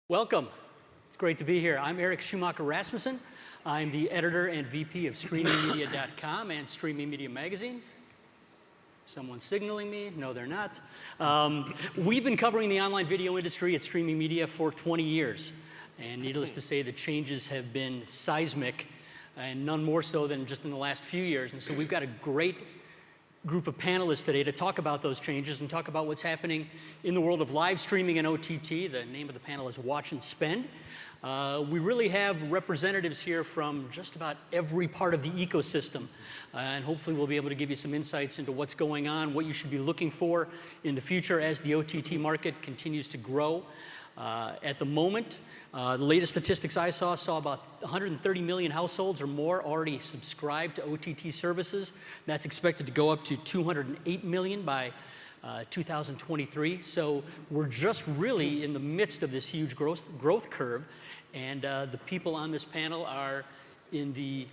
Welcome. It's great to be here. I'm Eric Schumacher Rasmussen. I'm the editor and VP of StreamingMedia.com and Streaming Media Magazine. Someone's signaling me. No, they're not. We've been covering the online video industry at Streaming Media for 20 years. And needless to say, the changes have been seismic, and none more so than just in the last few years. And so we've got a great group of panelists today to talk about those changes and talk about what's happening in the world of live streaming and OTT. The name of the panel is Watch and Spend. We really have representatives here from just about every part of the ecosystem. And hopefully we'll be able to give you some insights into what's going on, what you should be looking for in the future as the OTT market continues to grow. At the moment, the latest statistics I saw about 130 million households or more already subscribed to OTT services. That's expected to go up to 208 million by 2023. So we're just really in the midst of this huge growth curve. And the people on this panel are in the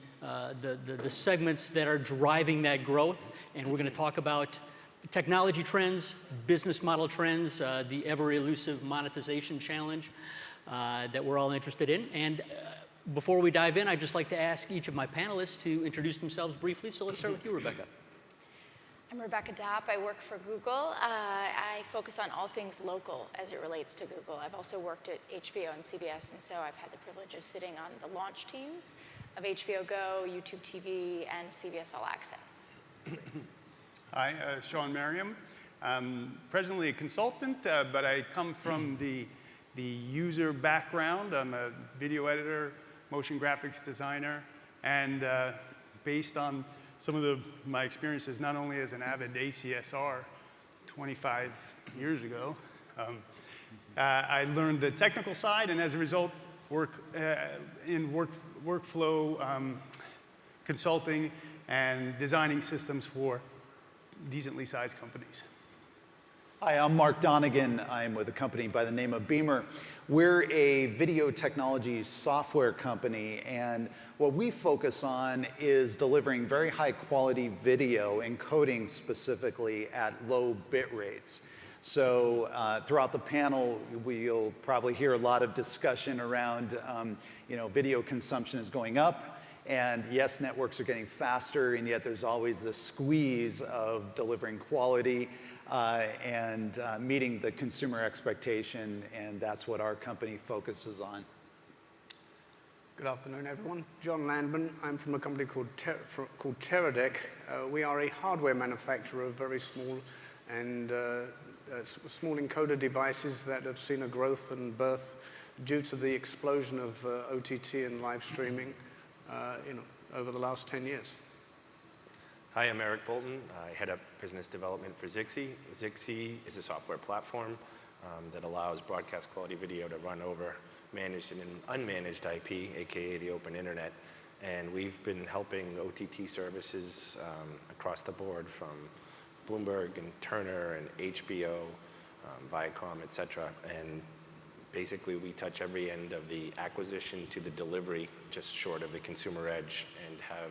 segments that are driving that growth. And we're going to talk about technology trends, business model trends, the ever-elusive monetization challenge that we're all interested in. And before we dive in, I'd just like to ask each of my panelists to introduce themselves briefly. So let's start with you, Rebecca. I'm Rebecca Dapp. I work for Google. I focus on all things local as it relates to Google. I've also worked at HBO and CBS, and so I've had the privilege of sitting on the launch teams of HBO Go, YouTube TV, and CBS All Access. Hi, Sean Merriam. I'm presently a consultant, but I come from the user background. I'm a video editor, motion graphics designer, and based on some of my experiences, not only as an Avid ACSR 25 years ago, I learned the technical side, and as a result, work in workflow consulting and designing systems for decently sized companies. Hi, I'm Mark Donegan. I'm with a company by the name of Beamer. We're a video technology software company, and what we focus on is delivering very high quality video, encoding specifically at low bit rates. So throughout the panel, we'll probably hear a lot of discussion around video consumption is going up. And yes, networks are getting faster, and yet there's always this squeeze of delivering quality and meeting the consumer expectation, and that's what our company focuses on. Good afternoon, everyone. John Landman. I'm from a company called Teradek. We are a hardware manufacturer of very small and small encoder devices that have seen a growth and birth due to the explosion of OTT and live streaming over the last 10 years. Hi, I'm Eric Bolton. I head up business development for Zixi. Zixi is a software platform that allows broadcast quality video to run over managed and unmanaged IP, aka the open internet. And we've been helping OTT services across the board, from Bloomberg and Turner and HBO, Viacom, et cetera. And basically, we touch every end of the acquisition to the delivery, just short of the consumer edge, and have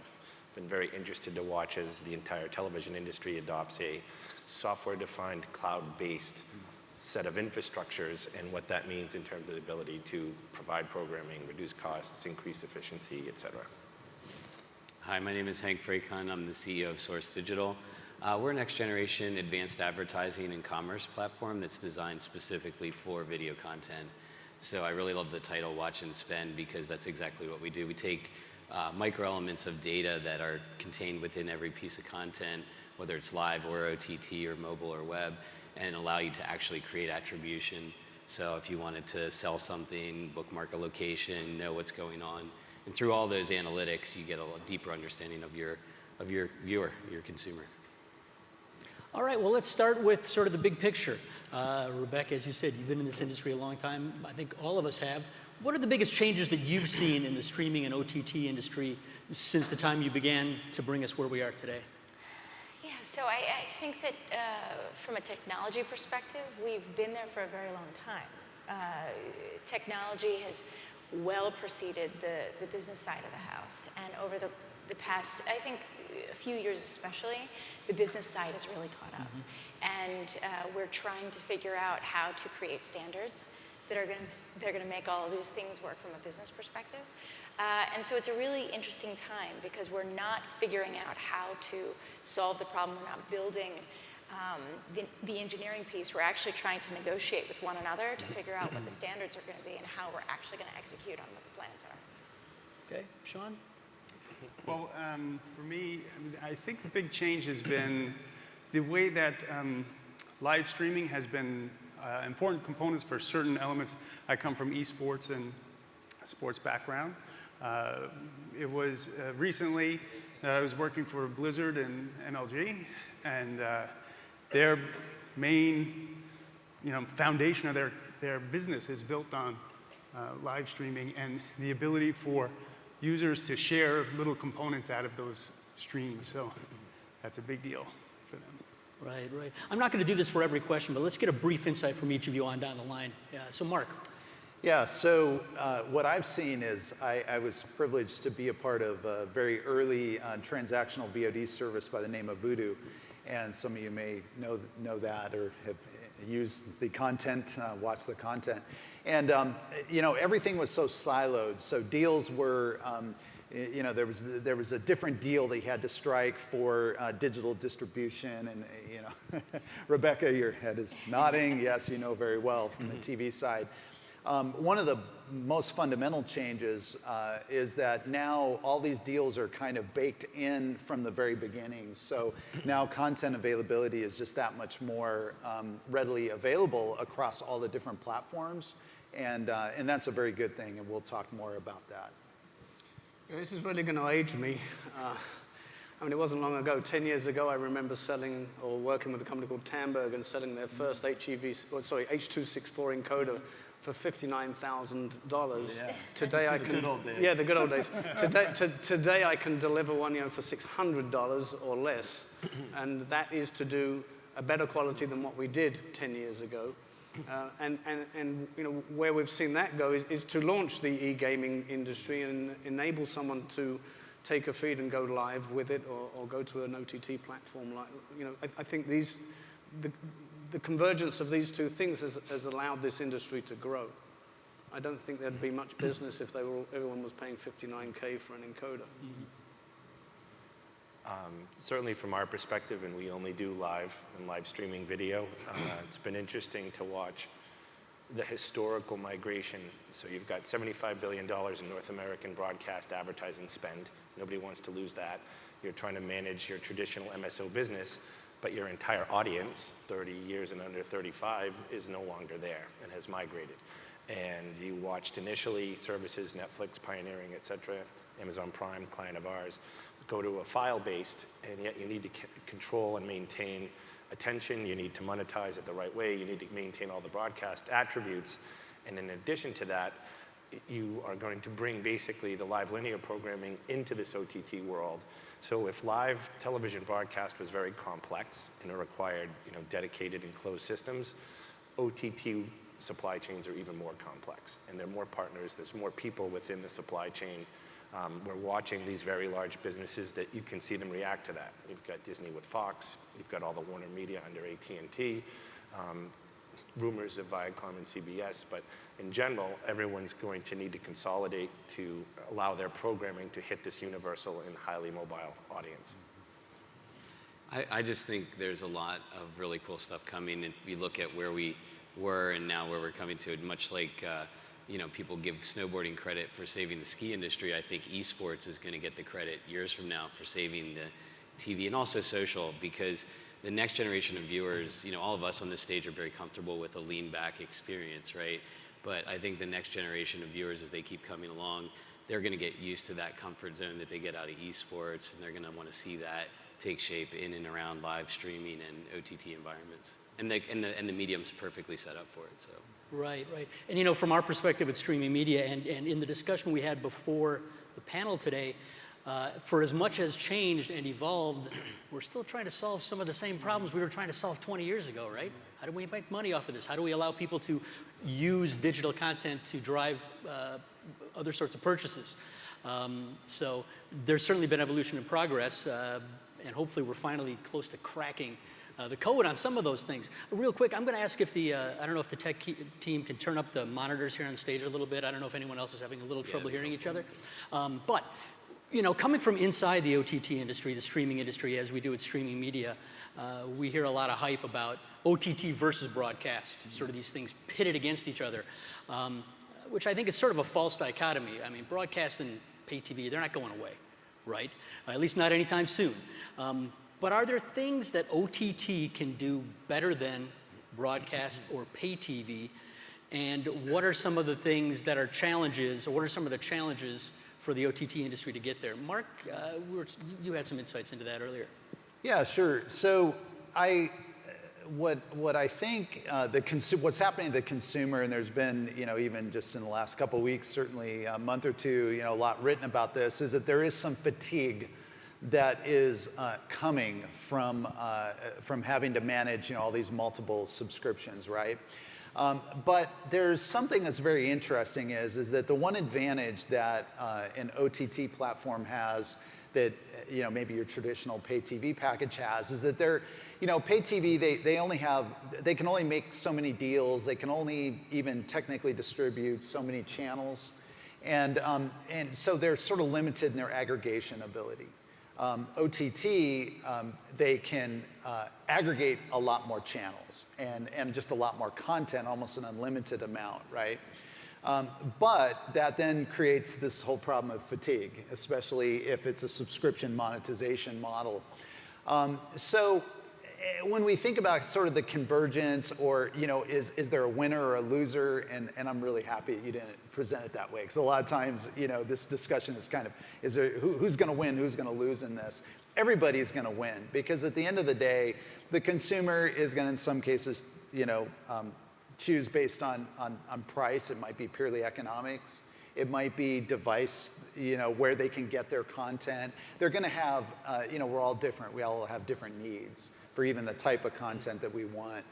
been very interested to watch as the entire television industry adopts a software-defined, cloud-based set of infrastructures, and what that means in terms of the ability to provide programming, reduce costs, increase efficiency, et cetera. Hi, my name is Hank Fraycon. I'm the CEO of Source Digital. We're a next-generation advanced advertising and commerce platform that's designed specifically for video content. So I really love the title Watch and Spend, because that's exactly what we do. We take micro-elements of data that are contained within every piece of content, whether it's live or OTT or mobile or web, and allow you to actually create attribution. So if you wanted to sell something, bookmark a location, know what's going on, and through all those analytics, you get a deeper understanding of your viewer, your consumer. All right, well, let's start with sort of the big picture. Rebecca, as you said, you've been in this industry a long time. I think all of us have. What are the biggest changes that you've seen in the streaming and OTT industry since the time you began to bring us where we are today? Yeah, so I think that from a technology perspective, we've been there for a very long time. Technology has well preceded the business side of the house. And over the past, I think, a few years especially, the business side has really caught up. Mm-hmm. And we're trying to figure out how to create standards that are going to they're going to make all of these things work from a business perspective. And so it's a really interesting time because we're not figuring out how to solve the problem. We're not building the engineering piece. We're actually trying to negotiate with one another to figure out what the standards are going to be and how we're actually going to execute on what the plans are. Okay, Sean? Well, for me, I think the big change has been the way that live streaming has been important components for certain elements. I come from esports and a sports background. It was recently that I was working for Blizzard and MLG, and their main, foundation of their business is built on live streaming and the ability for users to share little components out of those streams. So that's a big deal for them. Right, right. I'm not going to do this for every question, but let's get a brief insight from each of you on down the line. Yeah, so Mark. Yeah, so what I've seen is I was privileged to be a part of a very early transactional VOD service by the name of Voodoo. And some of you may know that or have used the content, watched the content. And everything was so siloed. So deals were, there was a different deal that you had to strike for digital distribution. And Rebecca, your head is nodding. Yes, you know very well from the TV side. One of the most fundamental changes is that now all these deals are kind of baked in from the very beginning. So now content availability is just that much more readily available across all the different platforms. And that's a very good thing, and we'll talk more about that. Yeah, this is really going to age me. It wasn't long ago. 10 years ago, I remember selling or working with a company called Tamberg and selling their first H.264 encoder for $59,000. Yeah. Today I can. The good old days. Yeah, the good old days. Today I can deliver one, for $600 or less, and that is to do a better quality than what we did 10 years ago. And where we've seen that go is to launch the e-gaming industry and enable someone to take a feed and go live with it, or go to an OTT platform. I think the convergence of these two things has allowed this industry to grow. I don't think there'd be much business if everyone was paying $59K for an encoder. Mm-hmm. Certainly from our perspective, and we only do live and live streaming video, it's been interesting to watch the historical migration. So you've got $75 billion in North American broadcast advertising spend. Nobody wants to lose that. You're trying to manage your traditional MSO business, but your entire audience, 30 years and under 35, is no longer there and has migrated. And you watched initially services, Netflix, pioneering, et cetera, Amazon Prime, client of ours, go to a file-based, and yet you need to control and maintain attention. You need to monetize it the right way. You need to maintain all the broadcast attributes. And in addition to that, you are going to bring basically the live linear programming into this OTT world. So if live television broadcast was very complex and it required dedicated and closed systems, OTT supply chains are even more complex. And there are more partners. There's more people within the supply chain. We're watching these very large businesses that you can see them react to that. You've got Disney with Fox. You've got all the Warner Media under AT&T. Rumors of Viacom and CBS. But in general, everyone's going to need to consolidate to allow their programming to hit this universal and highly mobile audience. I just think there's a lot of really cool stuff coming. If you look at where we were and now where we're coming to, much like people give snowboarding credit for saving the ski industry, I think esports is going to get the credit years from now for saving the TV and also social, because the next generation of viewers, all of us on this stage are very comfortable with a lean back experience, right? But I think the next generation of viewers, as they keep coming along, they're going to get used to that comfort zone that they get out of esports, and they're going to want to see that take shape in and around live streaming and OTT environments. And the medium's perfectly set up for it. So. Right, right. And from our perspective at Streaming Media, and in the discussion we had before the panel today, for as much as changed and evolved, we're still trying to solve some of the same problems we were trying to solve 20 years ago, right? How do we make money off of this? How do we allow people to use digital content to drive other sorts of purchases? So there's certainly been evolution and progress. and hopefully we're finally close to cracking the code on some of those things. Real quick, I'm going to ask if I don't know if the tech team can turn up the monitors here on stage a little bit. I don't know if anyone else is having a little trouble hearing each other. But, you know, coming from inside the OTT industry, the streaming industry, as we do at Streaming Media, we hear a lot of hype about OTT versus broadcast, sort of these things pitted against each other, which I think is sort of a false dichotomy. I mean, broadcast and pay TV, they're not going away, right? At least not anytime soon. But are there things that OTT can do better than broadcast or pay TV? And what are some of the things that are challenges, or what are some of the challenges for the OTT industry to get there? Mark, you had some insights into that earlier. Yeah, sure. So what I think what's happening to the consumer, and there's been, you know, even just in the last couple of weeks, certainly a month or two, you know, a lot written about this, is that there is some fatigue that is coming from having to manage, you know, all these multiple subscriptions, right? But there's something that's very interesting is that the one advantage that an OTT platform has that, you know, maybe your traditional pay TV package has is that they're, you know, pay TV, they can only make so many deals, they can only even technically distribute so many channels, and so they're sort of limited in their aggregation ability. OTT, they can aggregate a lot more channels and just a lot more content, almost an unlimited amount, right? But that then creates this whole problem of fatigue, especially if it's a subscription monetization model. So when we think about sort of the convergence, or, you know, is there a winner or a loser? And I'm really happy you didn't present it that way, because a lot of times, you know, this discussion is kind of, who's going to win, who's going to lose in this? Everybody's going to win, because at the end of the day, the consumer is going to, in some cases, you know, choose based on price. It might be purely economics. It might be device, you know, where they can get their content. They're going to have, you know, we're all different. We all have different needs for even the type of content that we want.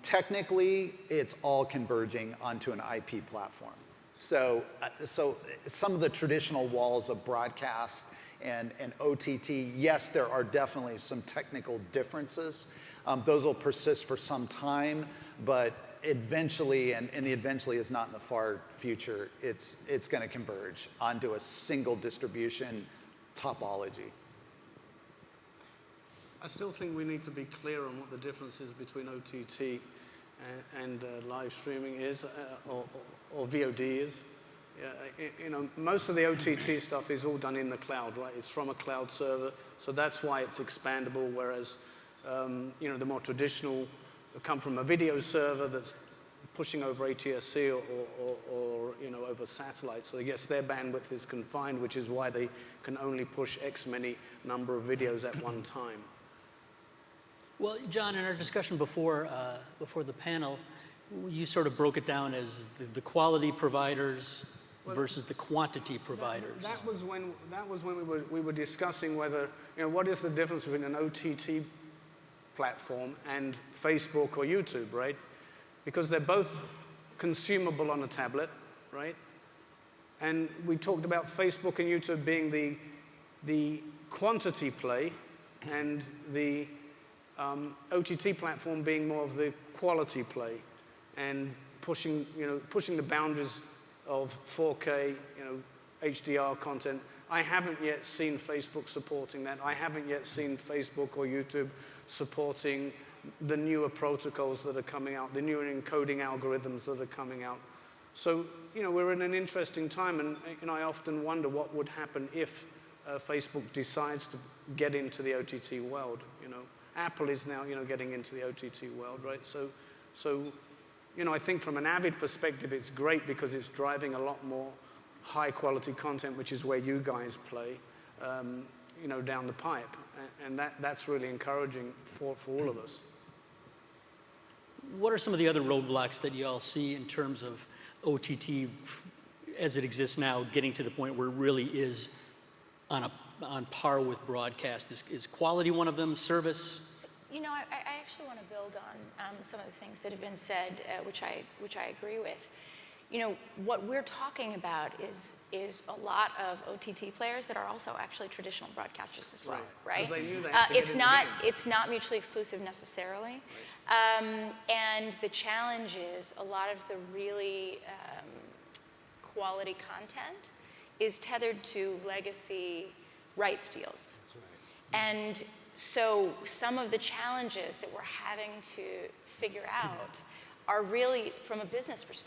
Technically, it's all converging onto an IP platform. So some of the traditional walls of broadcast and OTT, yes, there are definitely some technical differences. Those will persist for some time, but eventually, and the eventually is not in the far future, it's going to converge onto a single distribution topology. I still think we need to be clear on what the differences between OTT and live streaming is, or VOD is. You know, most of the OTT stuff is all done in the cloud, right? It's from a cloud server, so that's why it's expandable, whereas, you know, the more traditional come from a video server that's pushing over ATSC or you know, over satellite. So yes, their bandwidth is confined, which is why they can only push X many number of videos at one time. Well, John, in our discussion before the panel, you sort of broke it down as the quality providers versus the quantity providers. That was when we were discussing whether, you know, what is the difference between an OTT platform and Facebook or YouTube, right? Because they're both consumable on a tablet, right? And we talked about Facebook and YouTube being the quantity play, and the OTT platform being more of the quality play, and pushing the boundaries of 4K, you know, HDR content. I haven't yet seen Facebook supporting that. I haven't yet seen Facebook or YouTube supporting the newer protocols that are coming out, the newer encoding algorithms that are coming out. So, you know, we're in an interesting time, and you know, I often wonder what would happen if Facebook decides to get into the OTT world. You know, Apple is now, you know, getting into the OTT world, right? So, you know, I think from an Avid perspective, it's great because it's driving a lot more high-quality content, which is where you guys play, you know, down the pipe, and that's really encouraging for all of us. What are some of the other roadblocks that you all see in terms of OTT as it exists now, getting to the point where it really is on par with broadcast? Is quality one of them? Service? So, you know, I actually want to build on some of the things that have been said, which I agree with. you know, what we're talking about is a lot of OTT players that are also actually traditional broadcasters as well, right? 'Cause they knew they had to get in the game. It's not mutually exclusive necessarily. And the challenge is a lot of the really quality content is tethered to legacy rights deals. That's right. And so some of the challenges that we're having to figure out are really from a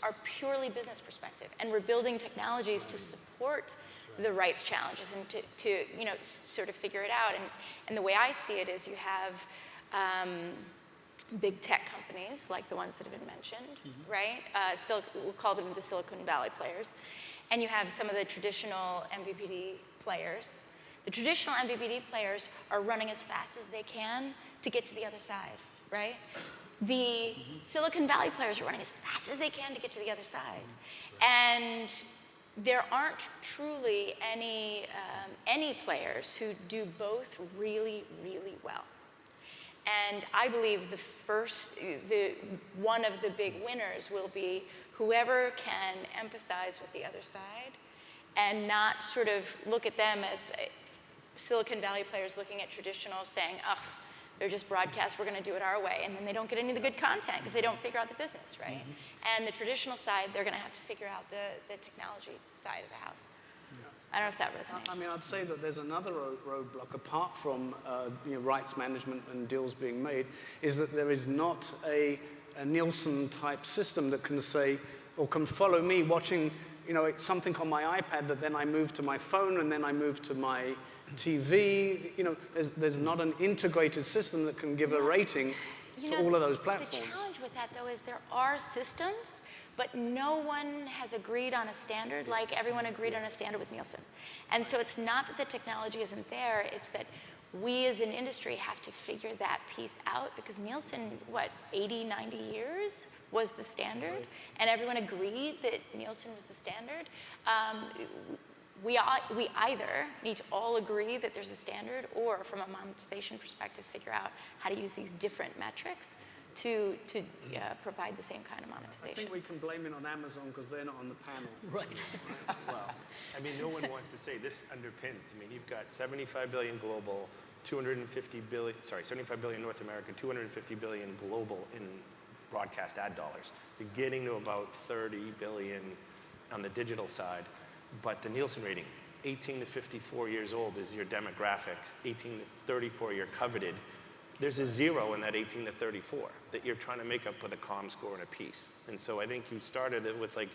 are purely business perspective. And we're building technologies to support the rights challenges and to you know, sort of figure it out. And the way I see it is you have big tech companies like the ones that have been mentioned, right? We'll call them the Silicon Valley players. And you have some of the traditional MVPD players. The traditional MVPD players are running as fast as they can to get to the other side, right? The Silicon Valley players are running as fast as they can to get to the other side. And there aren't truly any players who do both really, really well. And I believe one of the big winners will be whoever can empathize with the other side and not sort of look at them as Silicon Valley players looking at traditional saying, ugh, they're just broadcast, we're going to do it our way. And then they don't get any of the good content because they don't figure out the business, right? And the traditional side, they're going to have to figure out the technology side of the house. I don't know if that resonates. I mean, I'd say that there's another roadblock, apart from you know, rights management and deals being made, is that there is not a Nielsen-type system that can say, or can follow me watching, you know, something on my iPad that then I move to my phone and then I move to my TV. You know, there's not an integrated system that can give a rating to all of those platforms. The challenge with that, though, is there are systems, but no one has agreed on a standard like everyone agreed on a standard with Nielsen. And so it's not that the technology isn't there, it's that we as an industry have to figure that piece out because Nielsen, 80, 90 years was the standard, and everyone agreed that Nielsen was the standard. We either need to all agree that there's a standard or from a monetization perspective figure out how to use these different metrics to provide the same kind of monetization. I think we can blame it on Amazon because they're not on the panel. Right. Well, I mean, no one wants to say this underpins. I mean, you've got 75 billion global, 75 billion North America, 250 billion global in broadcast ad dollars. You're getting to about 30 billion on the digital side. But the Nielsen rating, 18 to 54 years old is your demographic, 18 to 34 you're coveted. There's a zero in that 18 to 34 that you're trying to make up with a comm score and a piece. And so I think you started it with like,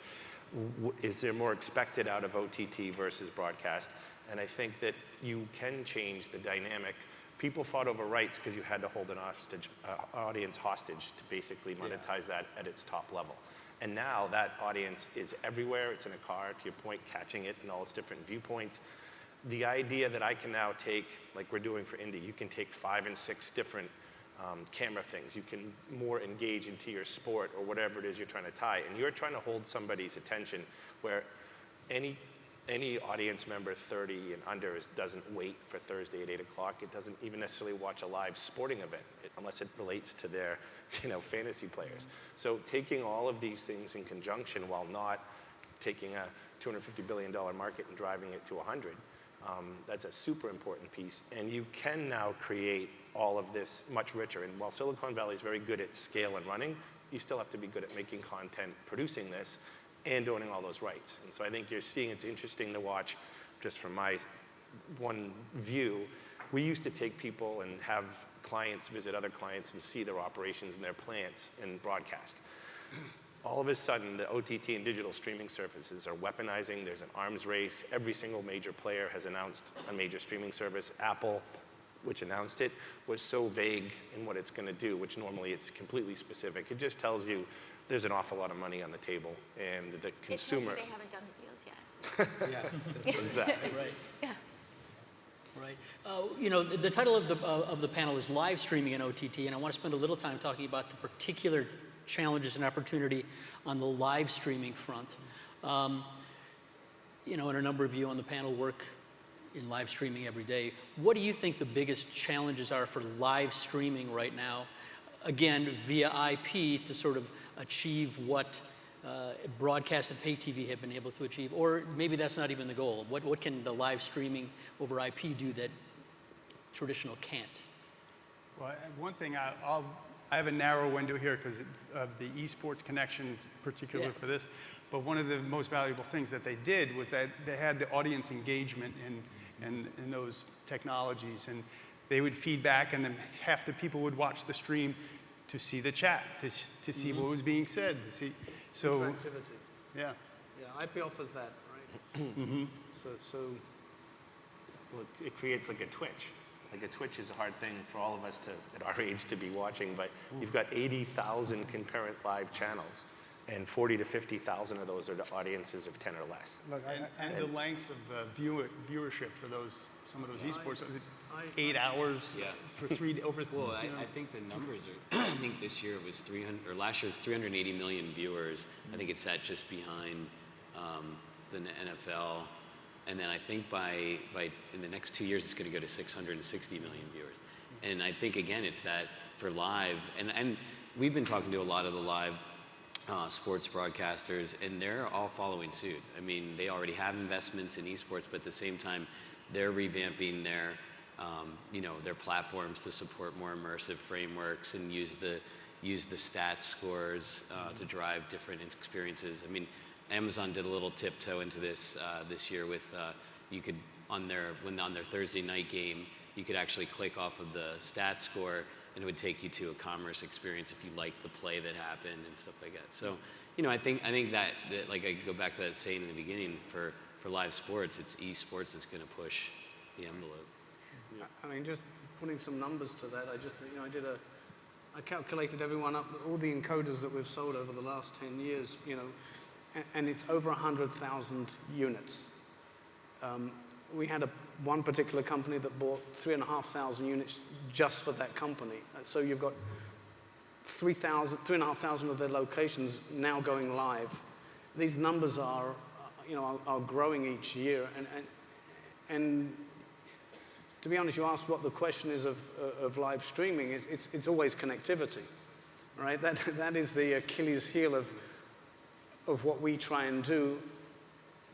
is there more expected out of OTT versus broadcast? And I think that you can change the dynamic. People fought over rights because you had to hold an audience hostage to basically monetize that at its top level. And now that audience is everywhere. It's in a car, to your point, catching it in all its different viewpoints. The idea that I can now take, like we're doing for Indie, you can take 5 and 6 different camera things. You can more engage into your sport or whatever it is you're trying to tie. And you're trying to hold somebody's attention where any audience member 30 and under doesn't wait for Thursday at 8 o'clock. It doesn't even necessarily watch a live sporting event unless it relates to their fantasy players. So taking all of these things in conjunction while not taking a $250 billion market and driving it to 100, that's a super important piece. And you can now create all of this much richer. And while Silicon Valley is very good at scale and running, you still have to be good at making content, producing this, and owning all those rights. And so I think you're seeing it's interesting to watch, just from my one view. We used to take people and have clients visit other clients and see their operations and their plants and broadcast. All of a sudden, the OTT and digital streaming services are weaponizing. There's an arms race. Every single major player has announced a major streaming service. Apple, which announced it, was so vague in what it's going to do, which normally it's completely specific. It just tells you there's an awful lot of money on the table, and the consumer. It tells you they haven't done the deals yet. Yeah, that's right. Exactly. Right. Yeah. Right. The title of the panel is Live Streaming in OTT, and I want to spend a little time talking about the particular challenges and opportunity on the live streaming front. And a number of you on the panel work in live streaming every day. What do you think the biggest challenges are for live streaming right now? Again, via IP to sort of achieve what broadcast and pay TV have been able to achieve? Or maybe that's not even the goal. What can the live streaming over IP do that traditional can't? Well, one thing I have a narrow window here because of the esports connection, particularly for this. But one of the most valuable things that they did was that they had the audience engagement in those technologies, and they would feed back, and then half the people would watch the stream to see the chat, to see what was being said, to see. So Interactivity. yeah. Yeah, IP offers that, right? So Well, it creates like a twitch. Like a twitch is a hard thing for all of us at our age to be watching, but you've got 80,000 concurrent live channels, and 40 to 50,000 of those are to audiences of 10 or less. look, And the length of viewership for some of those esports, 8 hours for over. Well, I think the numbers are, I think this year it was 300, or last year was 380 million viewers. I think it's sat just behind the NFL. And then I think by in the next 2 years, it's going to go to 660 million viewers. And I think, again, it's that for live, and we've been talking to a lot of the live sports broadcasters, and they're all following suit. I mean, they already have investments in esports, but at the same time, they're revamping their, their platforms to support more immersive frameworks and use the stats scores to drive different experiences. I mean, Amazon did a little tiptoe into this this year with you could on their Thursday night game, you could actually click off of the stat score and it would take you to a commerce experience if you liked the play that happened and stuff like that. So, I think that like I go back to that saying in the beginning, for live sports, it's esports that's going to push the envelope. I mean, just putting some numbers to that, I calculated everyone up, all the encoders that we've sold over the last 10 years, and it's over 100,000 units. We had one particular company that bought 3,500 units just for that company. So you've got 3,500 of their locations now going live. These numbers are growing each year. And to be honest, you asked what the question is of live streaming. It's always connectivity, right? That is the Achilles heel of what we try and do.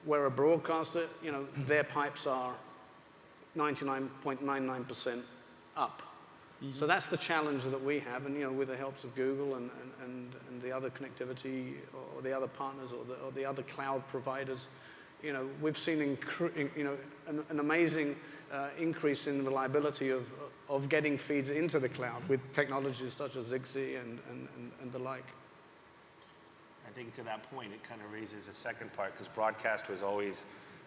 We're a broadcaster, their pipes are 99.99% up. So that's the challenge that we have, and with the helps of Google and the other connectivity or the other partners or the other cloud providers, we've seen an amazing increase in reliability of getting feeds into the cloud with technologies such as Zigbee and the like. I think to that point, it kind of raises a second part, because broadcast was always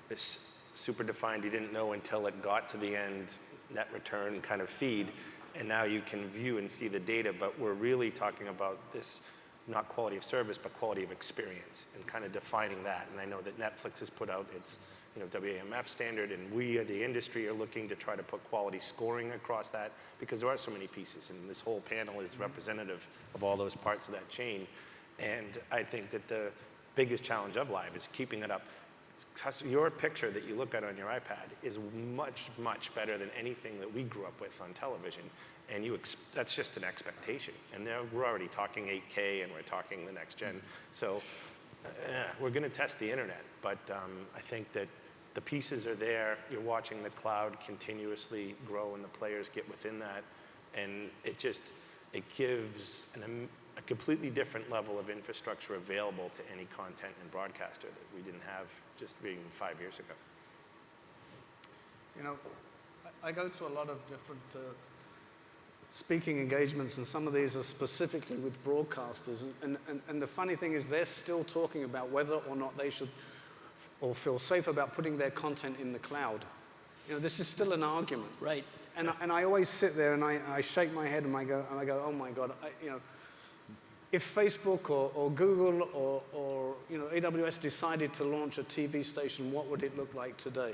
this super defined, you didn't know until it got to the end, net return kind of feed, and now you can view and see the data, but we're really talking about this, not quality of service, but quality of experience, and kind of defining that. And I know that Netflix has put out its WAMF standard, and we, the industry, are looking to try to put quality scoring across that, because there are so many pieces, and this whole panel is representative of all those parts of that chain. And I think that the biggest challenge of live is keeping it up. Your picture that you look at on your iPad is much, much better than anything that we grew up with on television. And that's just an expectation. And we're already talking 8K, and we're talking the next gen. So we're going to test the internet. But I think that the pieces are there. You're watching the cloud continuously grow, and the players get within that. And it gives a completely different level of infrastructure available to any content and broadcaster that we didn't have just even 5 years ago. I go to a lot of different speaking engagements, and some of these are specifically with broadcasters. And the funny thing is, they're still talking about whether or not they should or feel safe about putting their content in the cloud. This is still an argument. Right. And I always sit there and I shake my head and I go, oh my God, if Facebook or Google or AWS decided to launch a TV station, what would it look like today?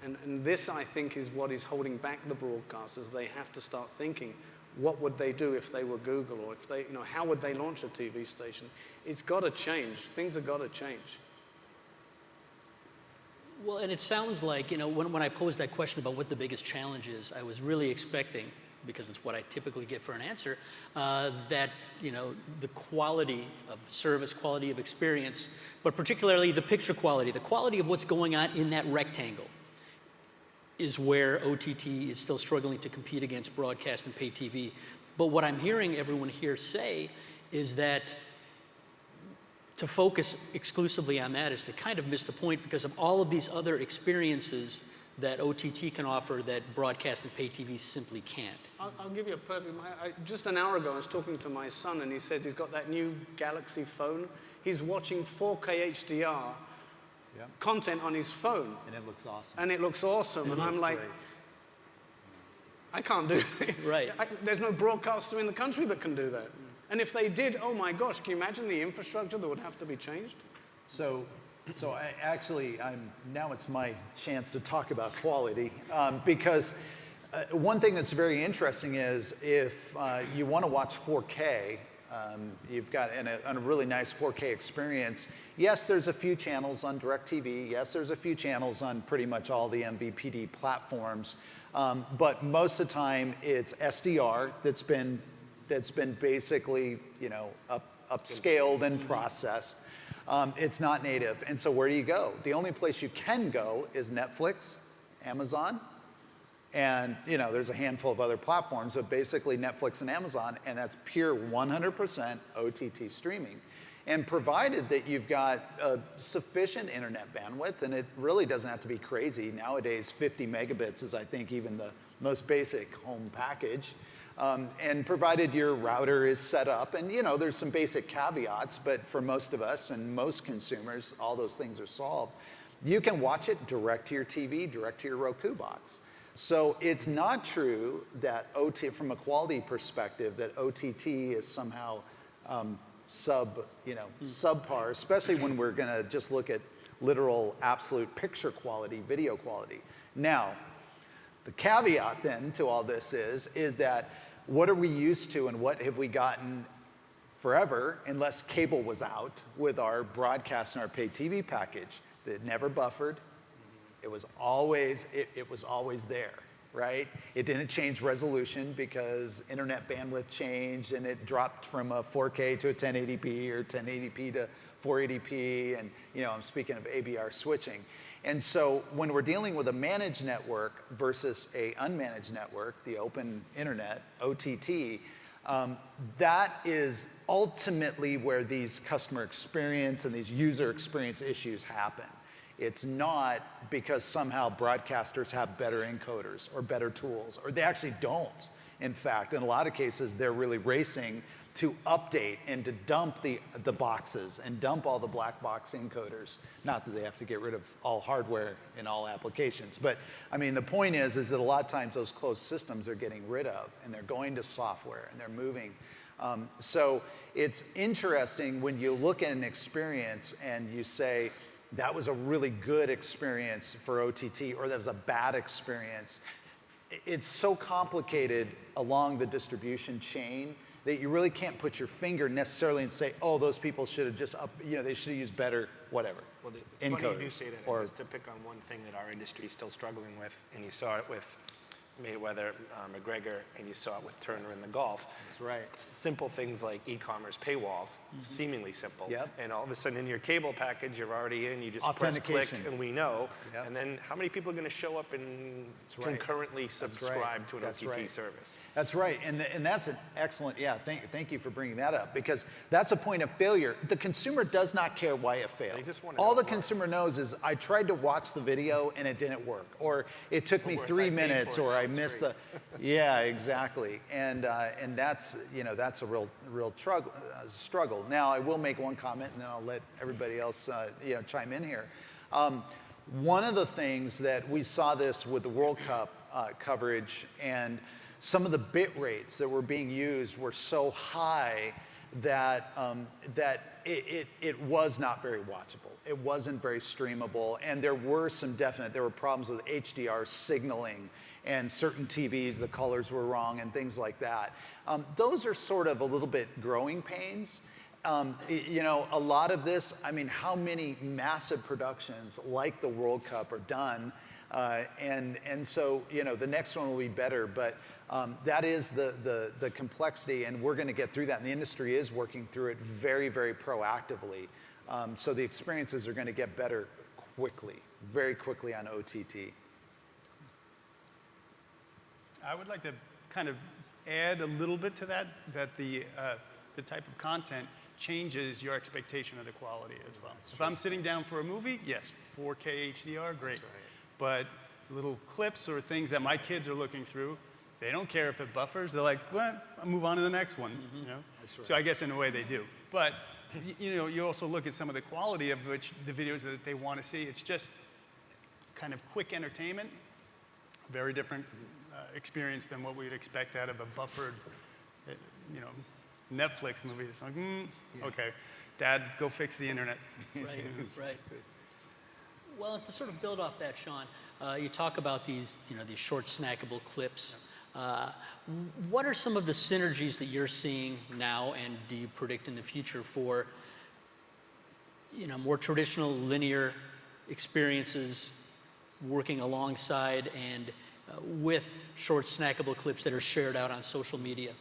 And this, I think, is what is holding back the broadcasters. They have to start thinking, what would they do if they were Google, or if they, how would they launch a TV station? It's got to change. Things have got to change. Well, and it sounds like, when I posed that question about what the biggest challenge is, I was really expecting because it's what I typically get for an answer, that the quality of service, quality of experience, but particularly the picture quality, the quality of what's going on in that rectangle is where OTT is still struggling to compete against broadcast and pay TV. But what I'm hearing everyone here say is that to focus exclusively on that is to kind of miss the point because of all of these other experiences that OTT can offer that broadcast and pay TV simply can't. I'll give you a perfect, just an hour ago I was talking to my son and he says he's got that new Galaxy phone. He's watching 4K HDR content on his phone. And it looks awesome. And it looks awesome. And I'm like, great. I can't do it. Right. There's no broadcaster in the country that can do that. And if they did, oh my gosh, can you imagine the infrastructure that would have to be changed? So now it's my chance to talk about quality because one thing that's very interesting is if you want to watch 4K, you've got a really nice 4K experience. Yes, there's a few channels on DirecTV. Yes, there's a few channels on pretty much all the MVPD platforms. But most of the time, it's SDR that's been basically upscaled and processed. It's not native. And so where do you go? The only place you can go is Netflix, Amazon, and there's a handful of other platforms, but basically Netflix and Amazon, and that's pure 100% OTT streaming. And provided that you've got sufficient internet bandwidth, and it really doesn't have to be crazy. Nowadays, 50 megabits is, I think, even the most basic home package. And provided your router is set up, and there's some basic caveats, but for most of us and most consumers, all those things are solved. You can watch it direct to your TV, direct to your Roku box. So it's not true that from a quality perspective, that OTT is somehow subpar, especially when we're going to just look at literal absolute picture quality, video quality. Now, the caveat then to all this is that what are we used to and what have we gotten forever, unless cable was out, with our broadcast and our pay TV package that never buffered. It was always there, right? It didn't change resolution because internet bandwidth changed and it dropped from a 4K to a 1080p or 1080p to 480p, and I'm speaking of ABR switching. And so when we're dealing with a managed network versus a unmanaged network, the open internet, OTT, that is ultimately where these customer experience and these user experience issues happen. It's not because somehow broadcasters have better encoders or better tools, or they actually don't. In fact, in a lot of cases, they're really racing to update and to dump the boxes and dump all the black box encoders. Not that they have to get rid of all hardware in all applications. But I mean, the point is that a lot of times those closed systems they're getting rid of, and they're going to software, and they're moving. So it's interesting when you look at an experience and you say, that was a really good experience for OTT, or that was a bad experience. It's so complicated along the distribution chain that you really can't put your finger necessarily and say, oh, those people should have just, they should have used better, whatever. Well, it's funny you do say that. Or just to pick on one thing that our industry is still struggling with, and you saw it with Mayweather, McGregor, and you saw it with Turner in the golf. That's right. Simple things like e-commerce paywalls, seemingly simple. Yep. And all of a sudden in your cable package, you're already in, you just press click Authentication. and we know. Yep. And then how many people are going to show up and concurrently subscribe to an OTT service? That's right, and that's an excellent, thank you for bringing that up, because that's a point of failure. The consumer does not care why it failed. They just want to All know the consumer knows is, I tried to watch the video and it didn't work, or it took me worse, 3 I paid minutes, for it, or now I it's missed free. yeah, exactly, and that's, that's a real struggle. Now, I will make one comment, and then I'll let everybody else, chime in here. One of the things that we saw this with the World Cup coverage, and some of the bit rates that were being used were so high that it was not very watchable. It wasn't very streamable, and there were problems with HDR signaling, and certain TVs, the colors were wrong, and things like that. Those are sort of a little bit growing pains. A lot of this, I mean, how many massive productions like the World Cup are done And so, the next one will be better, but that is the complexity, and we're going to get through that, and the industry is working through it very, very proactively. So the experiences are going to get better quickly, very quickly on OTT. I would like to kind of add a little bit to that, the type of content changes your expectation of the quality as well. If I'm sitting down for a movie, yes, 4K HDR, great. But little clips or things that my kids are looking through, they don't care if it buffers. They're like, well, I'll move on to the next one. That's right. So I guess in a way they do. But you also look at some of the quality of which the videos that they want to see. It's just kind of quick entertainment, very different experience than what we'd expect out of a buffered, Netflix movie. It's like, okay, Dad, go fix the internet. Right, right. Well, to sort of build off that, Sean, you talk about these short snackable clips. What are some of the synergies that you're seeing now, and do you predict in the future for, more traditional linear experiences working alongside and with short snackable clips that are shared out on social media?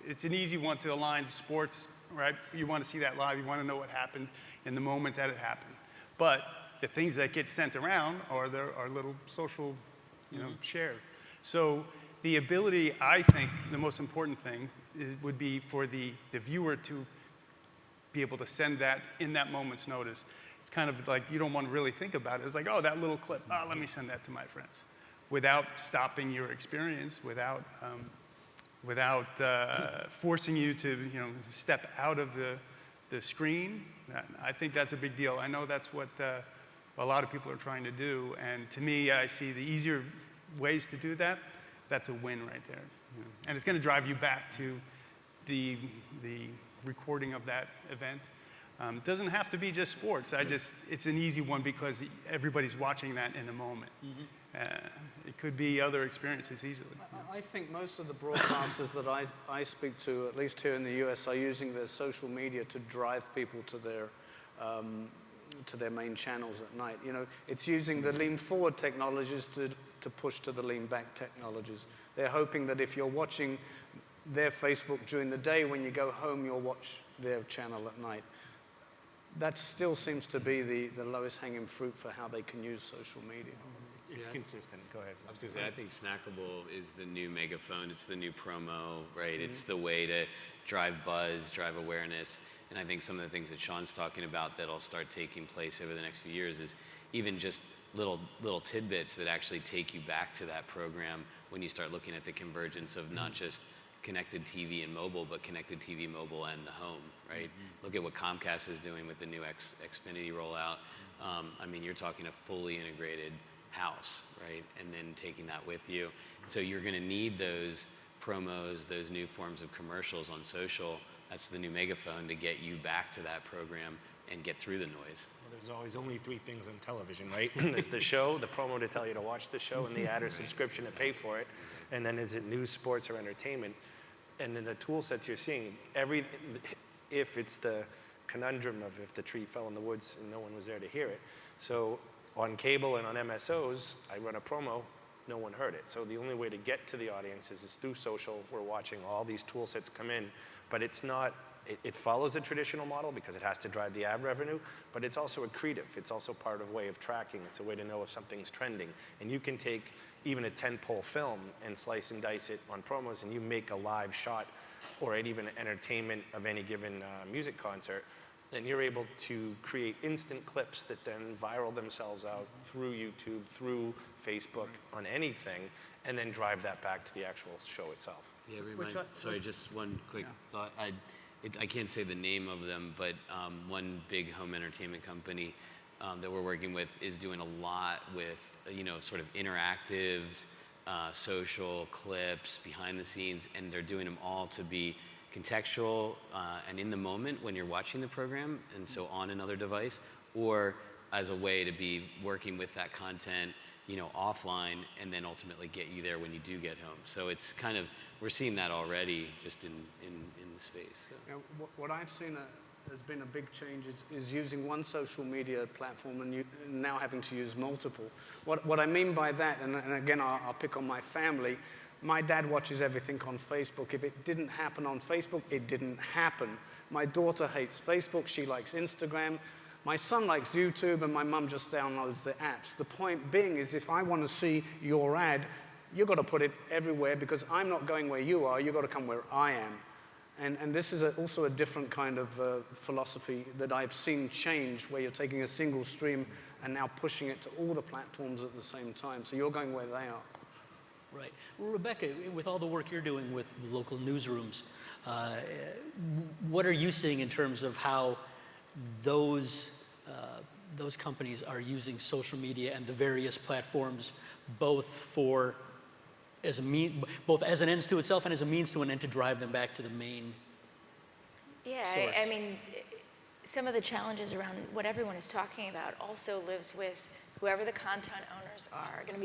It's an easy one to align sports, right? You want to see that live. You want to know what happened in the moment that it happened. But the things that get sent around are little social, shared. So the ability, I think, the most important thing would be for the viewer to be able to send that in that moment's notice. It's kind of like you don't want to really think about it. It's like, oh, that little clip, let me send that to my friends, without stopping your experience, without forcing you to step out of the screen. I think that's a big deal. I know that's what a lot of people are trying to do, and to me, I see the easier ways to do that. That's a win right there, and it's going to drive you back to the recording of that event. It doesn't have to be just sports. It's an easy one because everybody's watching that in a moment. It could be other experiences easily. I think most of the broadcasters that I speak to, at least here in the US, are using their social media to drive people to their main channels at night. It's using the lean forward technologies to push to the lean back technologies. They're hoping that if you're watching their Facebook during the day, when you go home, you'll watch their channel at night. That still seems to be the lowest hanging fruit for how they can use social media. It's consistent. Go ahead. I was going to say, I think snackable is the new megaphone. It's the new promo, right? It's the way to drive buzz, drive awareness. And I think some of the things that Sean's talking about that'll start taking place over the next few years is even just little tidbits that actually take you back to that program when you start looking at the convergence of not just connected TV and mobile, but connected TV, mobile, and the home, right? Look at what Comcast is doing with the new Xfinity rollout. You're talking a fully integrated house, right? And then taking that with you. So you're going to need those promos, those new forms of commercials on social. That's the new megaphone to get you back to that program and get through the noise. Well, there's always only three things on television, right? There's the show, the promo to tell you to watch the show, and the ad or subscription to pay for it. And then is it news, sports, or entertainment? And then the tool sets you're seeing, if it's the conundrum of if the tree fell in the woods and no one was there to hear it. So on cable and on MSOs, I run a promo, no one heard it. So the only way to get to the audience is through social. We're watching all these tool sets come in, but it's not, it follows the traditional model because it has to drive the ad revenue, but it's also accretive. It's also part of a way of tracking. It's a way to know if something's trending. And you can take even a 10-pole film and slice and dice it on promos, and you make a live shot or even entertainment of any given music concert, then you're able to create instant clips that then viral themselves out through YouTube, through Facebook, on anything, and then drive that back to the actual show itself. Yeah, sorry, just one quick thought. I can't say the name of them, but one big home entertainment company that we're working with is doing a lot with, sort of interactives, social clips, behind the scenes, and they're doing them all to be contextual and in the moment when you're watching the program, and so on another device, or as a way to be working with that content, offline, and then ultimately get you there when you do get home. So it's kind of, we're seeing that already just in the space. So. What I've seen has been a big change is using one social media platform and now having to use multiple. What I mean by that, and again, I'll pick on my family, my dad watches everything on Facebook. If it didn't happen on Facebook, it didn't happen. My daughter hates Facebook. She likes Instagram. My son likes YouTube, and my mum just downloads the apps. The point being is if I want to see your ad, you've got to put it everywhere because I'm not going where you are. You've got to come where I am. And this is also a different kind of philosophy that I've seen change, where you're taking a single stream and now pushing it to all the platforms at the same time. So you're going where they are. Right. Well, Rebecca, with all the work you're doing with local newsrooms, what are you seeing in terms of how those companies are using social media and the various platforms, both as an ends to itself and as a means to an end to drive them back to the main source? I mean, some of the challenges around what everyone is talking about also lives with whoever the content owners are going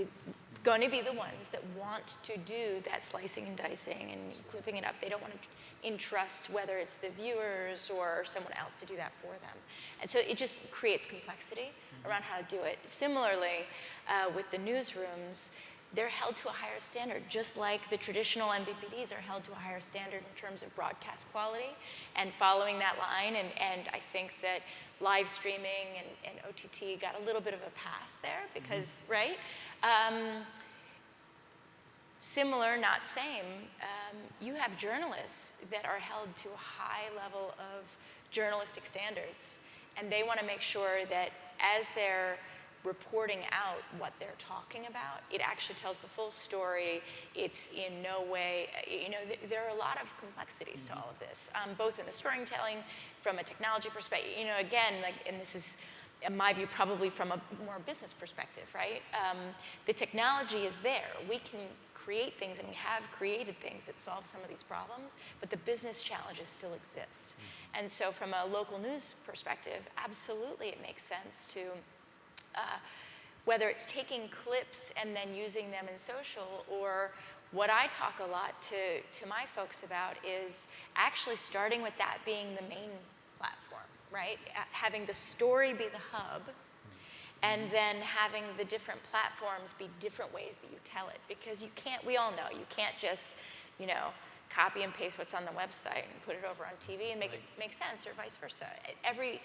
to be the ones that want to do that slicing and dicing and clipping it up. They don't want to entrust whether it's the viewers or someone else to do that for them. And so it just creates complexity around how to do it. Similarly, with the newsrooms, they're held to a higher standard, just like the traditional MVPDs are held to a higher standard in terms of broadcast quality and following that line. And I think that live streaming and OTT got a little bit of a pass there because, right? Similar, not same, you have journalists that are held to a high level of journalistic standards, and they want to make sure that as they're reporting out what they're talking about, it actually tells the full story. It's in no way, there are a lot of complexities to all of this, both in the storytelling, from a technology perspective, again, and this is, in my view, probably from a more business perspective, right? The technology is there. We can create things, and we have created things that solve some of these problems, but the business challenges still exist. And so from a local news perspective, absolutely it makes sense to, whether it's taking clips and then using them in social, or what I talk a lot to my folks about is actually starting with that being the main platform, right? Having the story be the hub, and then having the different platforms be different ways that you tell it. Because we all know, you can't just, copy and paste what's on the website and put it over on TV and make it make sense, or vice versa. Every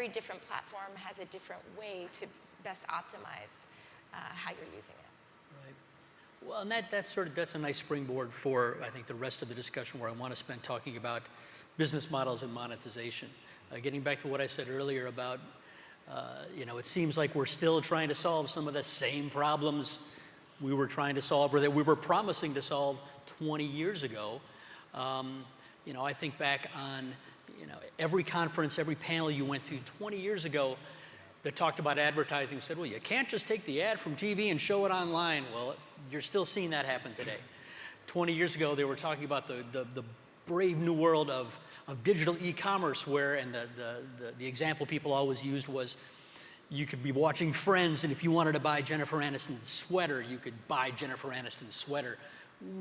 different platform has a different way to best optimize how you're using it. Right. Well, and that's a nice springboard for, I think, the rest of the discussion, where I want to spend talking about business models and monetization. Getting back to what I said earlier about, it seems like we're still trying to solve some of the same problems we were trying to solve, or that we were promising to solve 20 years ago. I think back on, every conference, every panel you went to 20 years ago that talked about advertising said, well, you can't just take the ad from TV and show it online. Well, you're still seeing that happen today. 20 years ago, they were talking about the brave new world of digital e-commerce, where, and the example people always used was, you could be watching Friends, and if you wanted to buy Jennifer Aniston's sweater, you could buy Jennifer Aniston's sweater.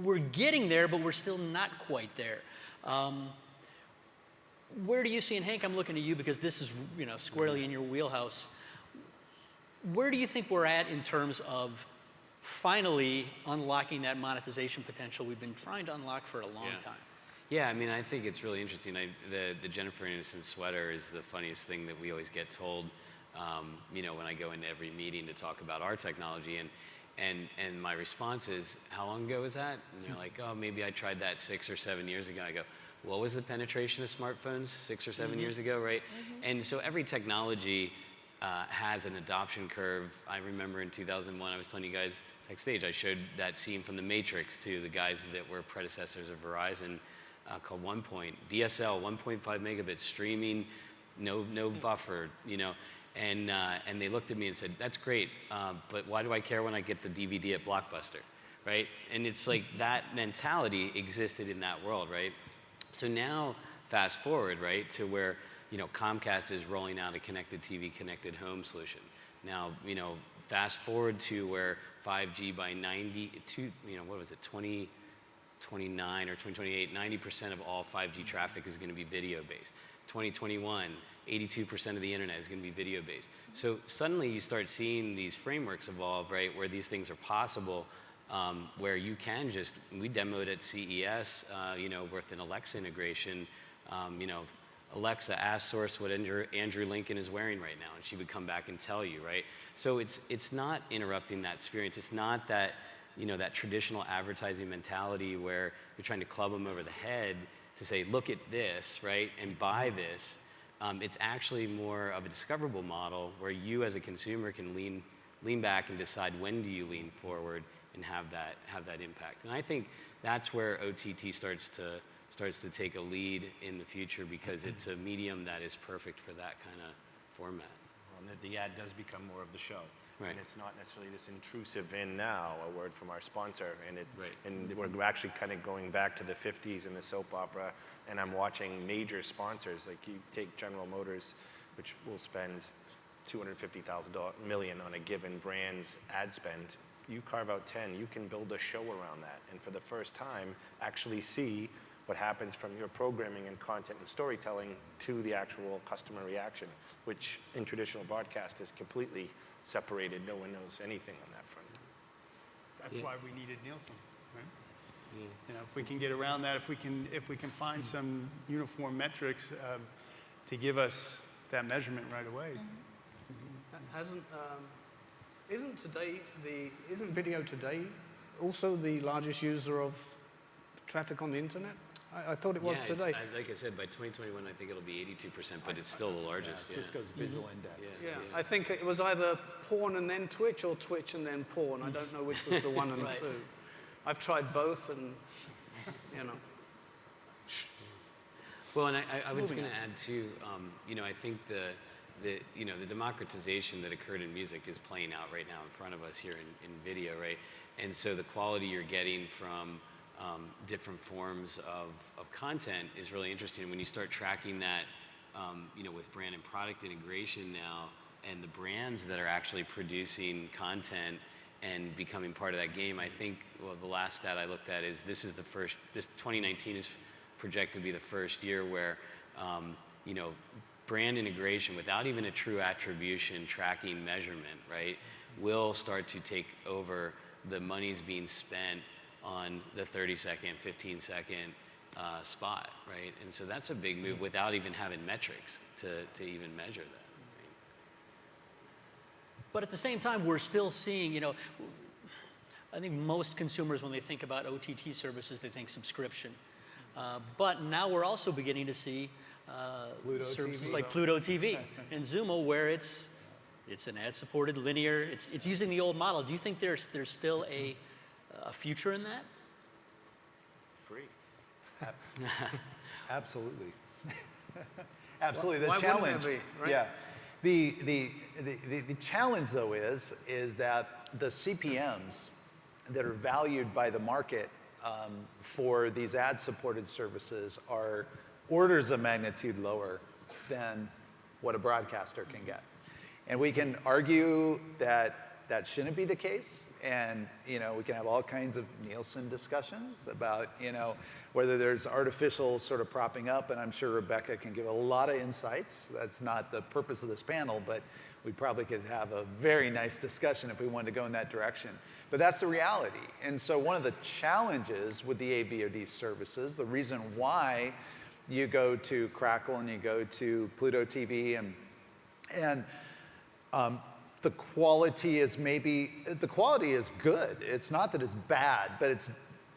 We're getting there, but we're still not quite there. Where do you see, and Hank, I'm looking at you because this is, squarely in your wheelhouse. Where do you think we're at in terms of finally unlocking that monetization potential we've been trying to unlock for a long time? Yeah, I mean, I think it's really interesting. The Jennifer Aniston sweater is the funniest thing that we always get told, when I go into every meeting to talk about our technology. And my response is, how long ago was that? And they're like, oh, maybe I tried that 6 or 7 years ago. I go, what was the penetration of smartphones 6 or 7 years ago, right? And so every technology has an adoption curve. I remember in 2001, I was telling you guys backstage, I showed that scene from The Matrix to the guys that were predecessors of Verizon, called OnePoint, DSL, 1.5 megabits streaming, no buffer, and they looked at me and said, that's great, but why do I care when I get the DVD at Blockbuster, right? And it's like that mentality existed in that world, right? So now, fast forward, right, to where, Comcast is rolling out a connected TV, connected home solution. Now, fast forward to where 5G by 2029 or 2028, 90% of all 5G traffic is going to be video-based. 2021, 82% of the internet is going to be video-based. So suddenly you start seeing these frameworks evolve, right, where these things are possible, where you can just, we demoed at CES, with an Alexa integration, Alexa, ask Source what Andrew Lincoln is wearing right now, and she would come back and tell you, right? So it's not interrupting that experience. It's not that, that traditional advertising mentality where you're trying to club them over the head to say, look at this, right, and buy this. It's actually more of a discoverable model where you as a consumer can lean back and decide when do you lean forward and have that impact. And I think that's where OTT starts to take a lead in the future, because it's a medium that is perfect for that kind of format. Well, and the ad does become more of the show. Right. And it's not necessarily this intrusive in now, a word from our sponsor. And Right. and we're actually kind of going back to the 50s and the soap opera, and I'm watching major sponsors, like you take General Motors, which will spend $250,000 million on a given brand's ad spend. You carve out 10, you can build a show around that, and for the first time, actually see what happens from your programming and content and storytelling to the actual customer reaction, which in traditional broadcast is completely separated. No one knows anything on that front. That's why we needed Nielsen, right? If we can get around that, if we can find some uniform metrics to give us that measurement right away. Isn't video today also the largest user of traffic on the internet? I thought it was today. Like I said, by 2021, I think it'll be 82%, but it's still the largest. Cisco's visual index. Yeah, I think it was either porn and then Twitch, or Twitch and then porn. I don't know which was the one and Right. two. I've tried both, and Well, and I was going to add too. I think the democratization that occurred in music is playing out right now in front of us here in video, right? And so the quality you're getting from different forms of content is really interesting. And when you start tracking that, with brand and product integration now, and the brands that are actually producing content and becoming part of that game, I think, the last stat I looked at is this 2019 is projected to be the first year where, brand integration without even a true attribution tracking measurement, right, will start to take over the monies being spent on the 30-second, 15-second spot, right? And so that's a big move without even having metrics to even measure that. Right? But at the same time, we're still seeing, I think most consumers, when they think about OTT services, they think subscription. But now we're also beginning to see services like Pluto TV and Xumo, where it's an ad-supported linear. It's using the old model. Do you think there's still a future in that? Free. Absolutely. Absolutely. The Why wouldn't challenge. there be, right? Yeah. The challenge though is that the CPMs that are valued by the market for these ad-supported services are orders of magnitude lower than what a broadcaster can get. And we can argue that that shouldn't be the case. And, we can have all kinds of Nielsen discussions about, whether there's artificial sort of propping up, and I'm sure Rebecca can give a lot of insights. That's not the purpose of this panel, but we probably could have a very nice discussion if we wanted to go in that direction. But that's the reality. And so one of the challenges with the AVOD services, the reason why you go to Crackle and you go to Pluto TV and the quality is good. It's not that it's bad, but it's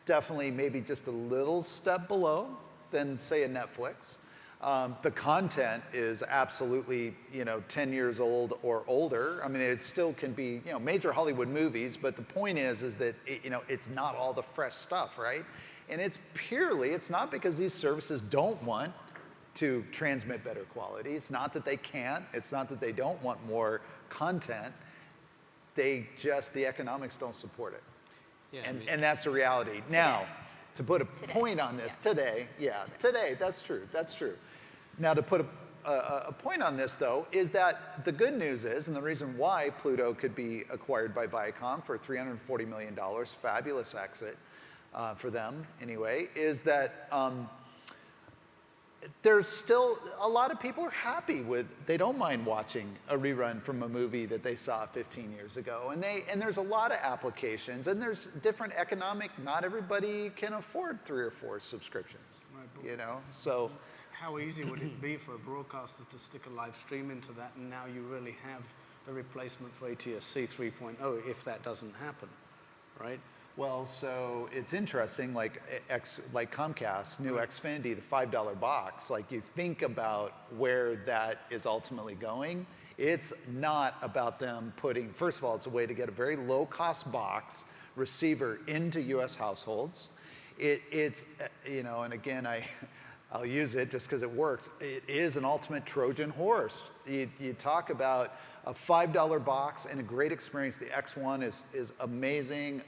definitely maybe just a little step below than, say, a Netflix. The content is absolutely, 10 years old or older. I mean, it still can be, major Hollywood movies, but the point is that, it's not all the fresh stuff, right? And it's not because these services don't want to transmit better quality. It's not that they can't. It's not that they don't want more content. The economics don't support it. Yeah, And that's the reality. Now, to put a point on this today, that's true. Now, to put a point on this, though, is that the good news is, and the reason why Pluto could be acquired by Viacom for $340 million, fabulous exit for them anyway, is that there's still a lot of people are happy with, they don't mind watching a rerun from a movie that they saw 15 years ago. And there's a lot of applications, and there's different economic, not everybody can afford 3 or 4 subscriptions, you know? So How easy would it be for a broadcaster to stick a live stream into that, and now you really have the replacement for ATSC 3.0 if that doesn't happen, right? well, so it's interesting, like Comcast, new Xfinity, the $5 box, like you think about where that is ultimately going. It's not about them putting, first of all, it's a way to get a very low cost box receiver into US households. It's, you know, and again, I'll use it just because it works. It is an ultimate Trojan horse. You talk about a $5 box and a great experience. The X1 is amazing.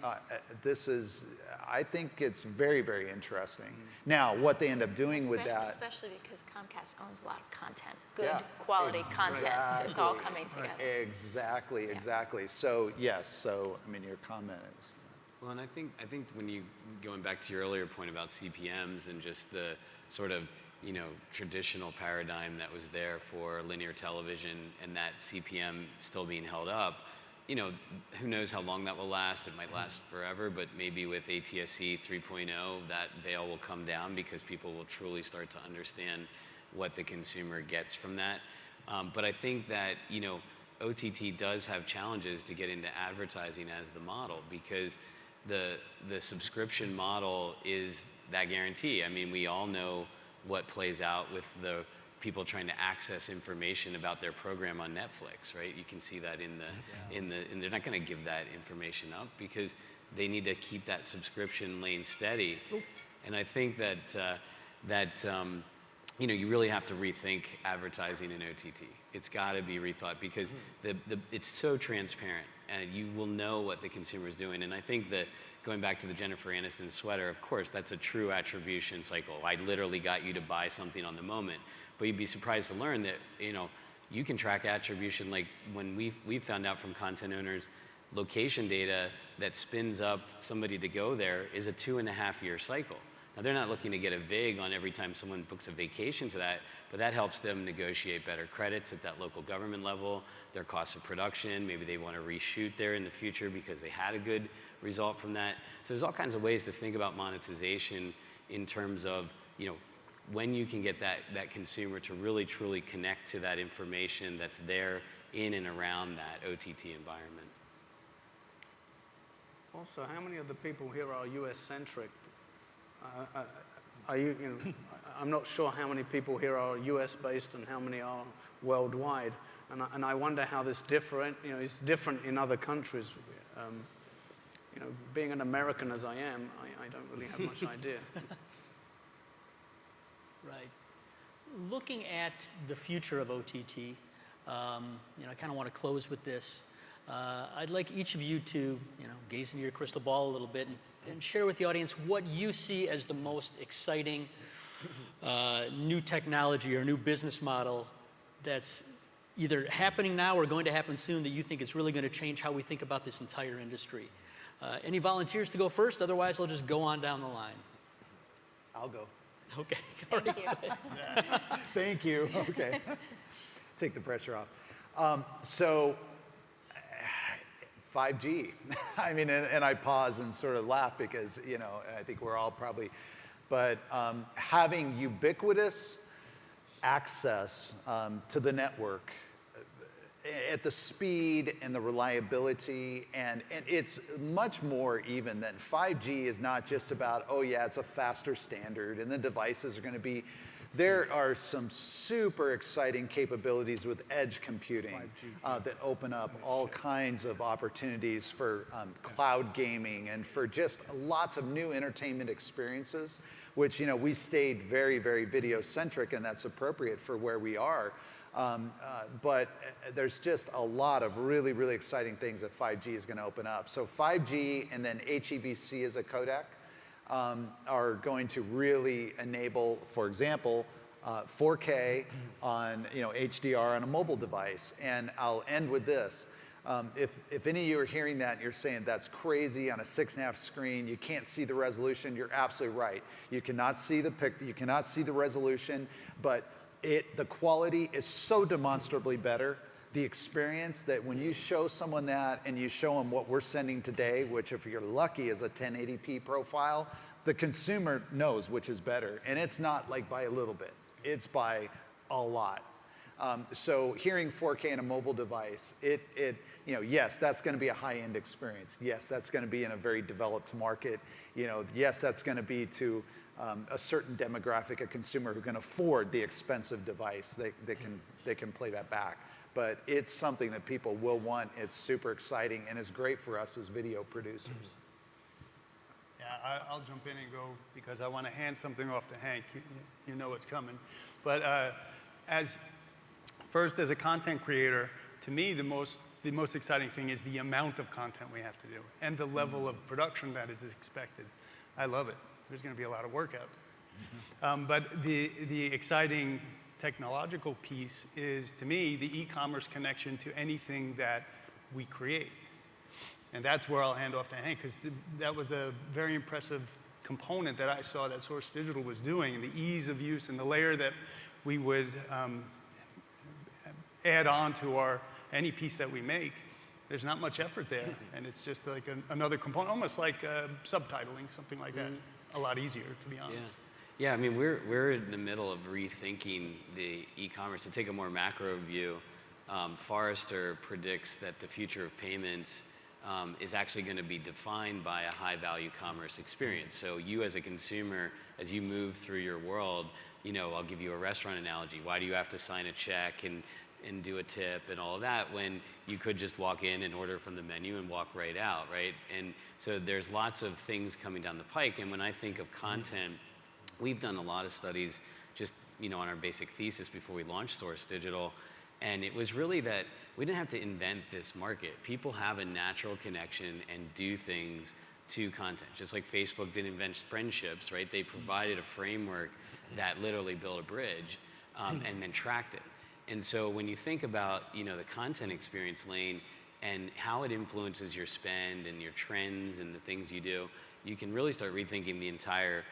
I think it's very, very interesting. Now, what they end up doing with that. Especially because Comcast owns a lot of content, good Yeah, quality content, so it's all exactly. coming together. Exactly, exactly. So yes, so I mean, your comment is. Well, and I think when you, going back to your earlier point about CPMs and just the sort of, you know, traditional paradigm that was there for linear television and that CPM still being held up, you know, who knows how long that will last. It might last forever, but maybe with ATSC 3.0, that veil will come down because people will truly start to understand what the consumer gets from that. But I think that, you know, OTT does have challenges to get into advertising as the model, because the subscription model is that guarantee. I mean, we all know what plays out with the people trying to access information about their program on Netflix, right? You can see that and they're not going to give that information up because they need to keep that subscription lane steady. And I think that you know, you really have to rethink advertising in OTT. It's got to be rethought because it's so transparent, and you will know what the consumer is doing. And I think that going back to the Jennifer Aniston sweater, of course, that's a true attribution cycle. I literally got you to buy something on the moment. But you'd be surprised to learn that, you know, you can track attribution. Like when we've found out from content owners, location data that spins up somebody to go there is a 2.5-year cycle. Now, they're not looking to get a VIG on every time someone books a vacation to that, but that helps them negotiate better credits at that local government level, their cost of production. Maybe they want to reshoot there in the future because they had a good result from that. So there's all kinds of ways to think about monetization in terms of, you know, when you can get that consumer to really truly connect to that information that's there in and around that OTT environment. Also, how many of the people here are US-centric? You know, I'm not sure how many people here are US-based and how many are worldwide. And I wonder how this different, you know, it's different in other countries. You know, being an American as I am, I don't really have much idea. Right. Looking at the future of OTT, you know, I kind of want to close with this. I'd like each of you to, you know, gaze into your crystal ball a little bit and share with the audience what you see as the most exciting new technology or new business model that's either happening now or going to happen soon that you think is really going to change how we think about this entire industry. Any volunteers to go first? Otherwise, I'll just go on down the line. I'll go. Okay. Thank you. Thank you. Okay. Take the pressure off. So 5G. I mean, and I pause and sort of laugh because, you know, I think we're all probably, but having ubiquitous access to the network at the speed and the reliability, and it's much more even than 5G is not just about, oh yeah, it's a faster standard and the devices are going to be, there are some super exciting capabilities with edge computing that open up all kinds of opportunities for cloud gaming and for just lots of new entertainment experiences, which, you know, we stayed very, very video centric, and that's appropriate for where we are. But there's just a lot of really, really exciting things that 5G is going to open up. So 5G and then HEVC as a codec are going to really enable, for example, 4K on, you know, HDR on a mobile device. And I'll end with this. If any of you are hearing that and you're saying that's crazy on a 6.5 screen, you can't see the resolution, you're absolutely right. You cannot see the you cannot see the resolution, but the quality is so demonstrably better. The experience that when you show someone that and you show them what we're sending today, which if you're lucky is a 1080p profile, the consumer knows which is better. And it's not like by a little bit, it's by a lot. So hearing 4K on a mobile device, yes, that's going to be a high-end experience. Yes, that's going to be in a very developed market. Yes, that's going to be to a certain demographic, a consumer who can afford the expensive device. They can play that back. But it's something that people will want. It's super exciting and is great for us as video producers. Yeah, I'll jump in and go because I want to hand something off to Hank. You know what's coming. But as a content creator, to me, the most exciting thing is the amount of content we have to do and the level of production that is expected. I love it. There's going to be a lot of work out there. But the exciting technological piece is, to me, the e-commerce connection to anything that we create. And that's where I'll hand off to Hank, because that was a very impressive component that I saw that Source Digital was doing, and the ease of use and the layer that we would add on to any piece that we make. There's not much effort there, and it's just like another component, almost like subtitling, something like that. A lot easier, to be honest. Yeah, I mean, we're in the middle of rethinking the e-commerce. To take a more macro view, Forrester predicts that the future of payments is actually going to be defined by a high-value commerce experience. So you as a consumer, as you move through your world, I'll give you a restaurant analogy. Why do you have to sign a check and do a tip and all of that when you could just walk in and order from the menu and walk right out, right? And so there's lots of things coming down the pike. And when I think of content, we've done a lot of studies just, on our basic thesis before we launched Source Digital. And it was really that we didn't have to invent this market. People have a natural connection and do things to content. Just like Facebook didn't invent friendships, right? They provided a framework that literally built a bridge and then tracked it. And so when you think about, the content experience lane and how it influences your spend and your trends and the things you do, you can really start rethinking the entire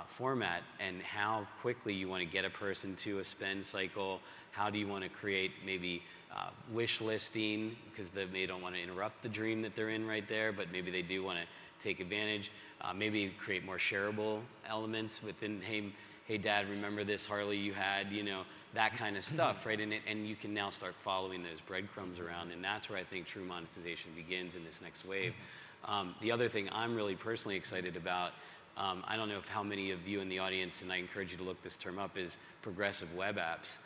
format and how quickly you want to get a person to a spend cycle. How do you want to create maybe wish listing because they don't want to interrupt the dream that they're in right there, but maybe they do want to take advantage. Maybe create more shareable elements within, hey Dad, remember this Harley you had, that kind of stuff, right? And you can now start following those breadcrumbs around, and that's where I think true monetization begins in this next wave. The other thing I'm really personally excited about, I don't know how many of you in the audience, and I encourage you to look this term up, is progressive web apps.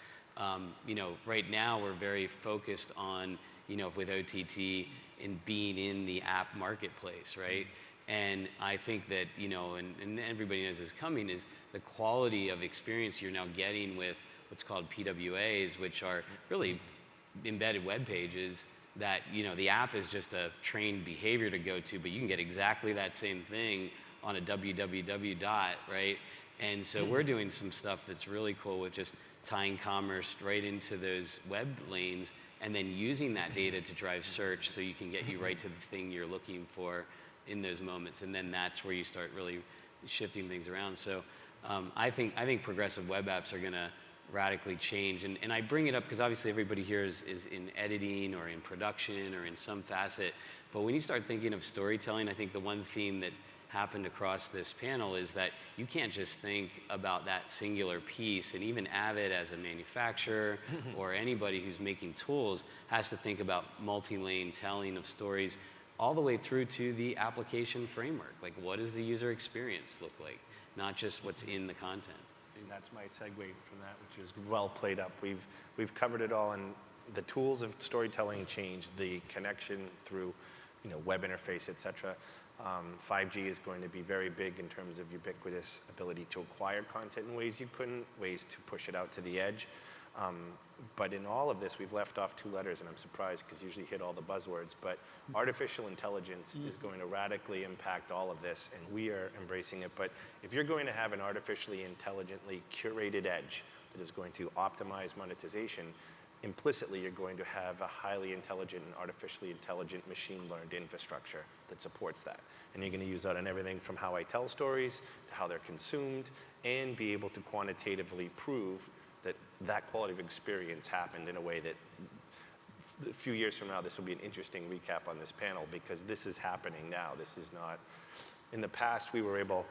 Right now we're very focused on, with OTT and being in the app marketplace, right? And I think that, and everybody knows this coming, is the quality of experience you're now getting with what's called PWAs, which are really embedded web pages that, the app is just a trained behavior to go to, but you can get exactly that same thing on a www dot, right? And so we're doing some stuff that's really cool with just tying commerce right into those web lanes and then using that data to drive search so you can get you right to the thing you're looking for in those moments. And then that's where you start really shifting things around. So I think progressive web apps are going to radically change. And I bring it up because obviously everybody here is in editing or in production or in some facet. But when you start thinking of storytelling, I think the one theme that happened across this panel is that you can't just think about that singular piece, and even Avid as a manufacturer or anybody who's making tools has to think about multi-lane telling of stories all the way through to the application framework. Like, what does the user experience look like? Not just what's in the content. And that's my segue from that, which is well played up. We've covered it all, and the tools of storytelling changed, the connection through, web interface, et cetera. 5G is going to be very big in terms of ubiquitous ability to acquire content in ways you couldn't, ways to push it out to the edge. But in all of this, we've left off two letters, and I'm surprised because usually hit all the buzzwords, but artificial intelligence is going to radically impact all of this, and we are embracing it. But if you're going to have an artificially intelligently curated edge that is going to optimize monetization, implicitly you're going to have a highly intelligent and artificially intelligent machine learned infrastructure that supports that. And you're going to use that in everything from how I tell stories to how they're consumed, and be able to quantitatively prove that that quality of experience happened in a way that a few years from now, this will be an interesting recap on this panel, because this is happening now. This is not, in the past, we were able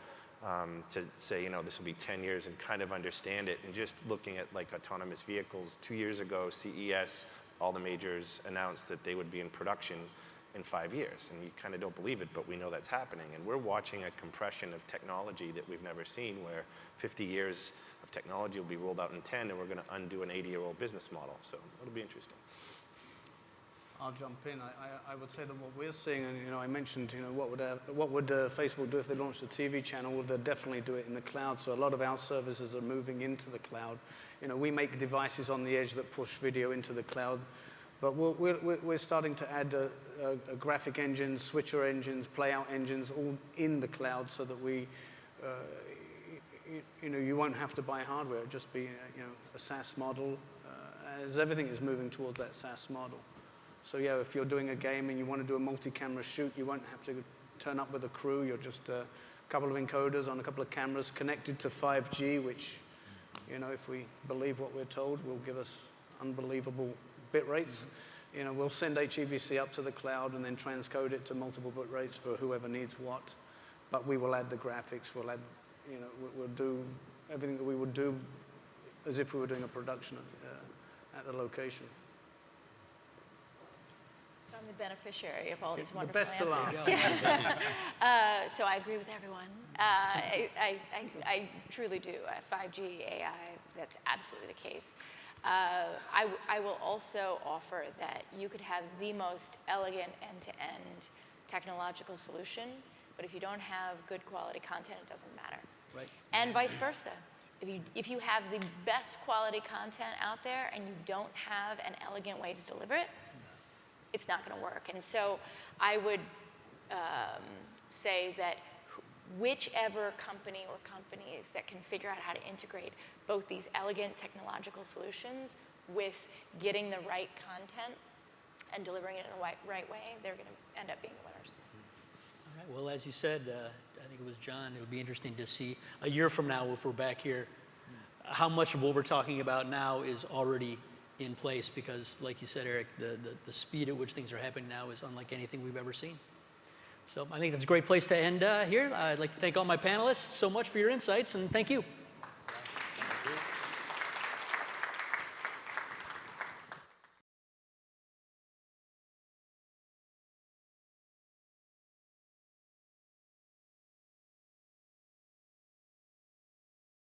to say, you know, this will be 10 years and kind of understand it. And just looking at like autonomous vehicles, 2 years ago, CES, all the majors announced that they would be in production in 5 years. And you kind of don't believe it, but we know that's happening. And we're watching a compression of technology that we've never seen, where 50 years of technology will be rolled out in 10, and we're going to undo an 80-year-old business model. So it'll be interesting. I'll jump in. I would say that what we're seeing, and you know, I mentioned, you know, what would Facebook do if they launched a TV channel? Well, they'll definitely do it in the cloud. So a lot of our services are moving into the cloud. You know, we make devices on the edge that push video into the cloud, but we're starting to add graphic engines, switcher engines, playout engines, all in the cloud, so that we, you know, you won't have to buy hardware. It'll just be, you know, a SaaS model, as everything is moving towards that SaaS model. So yeah, if you're doing a game and you want to do a multi-camera shoot, you won't have to turn up with a crew. You're just a couple of encoders on a couple of cameras connected to 5G, which, you know, if we believe what we're told, will give us unbelievable bit rates. You know, we'll send HEVC up to the cloud and then transcode it to multiple bit rates for whoever needs what. But we will add the graphics. We'll add, you know, we'll do everything that we would do as if we were doing a production at the location. So I'm the beneficiary of all these The wonderful best to answers. last. So I agree with everyone. I truly do. 5G, AI, that's absolutely the case. I will also offer that you could have the most elegant end-to-end technological solution, but if you don't have good quality content, it doesn't matter. Right. And vice versa. If you have the best quality content out there and you don't have an elegant way to deliver it, it's not going to work. And so I would say that whichever company or companies that can figure out how to integrate both these elegant technological solutions with getting the right content and delivering it in the right way, they're going to end up being the winners. All right, well, as you said, I think it was John, it would be interesting to see a year from now, if we're back here, how much of what we're talking about now is already in place, because like you said, Eric, the speed at which things are happening now is unlike anything we've ever seen. So I think that's a great place to end here. I'd like to thank all my panelists so much for your insights, and thank you.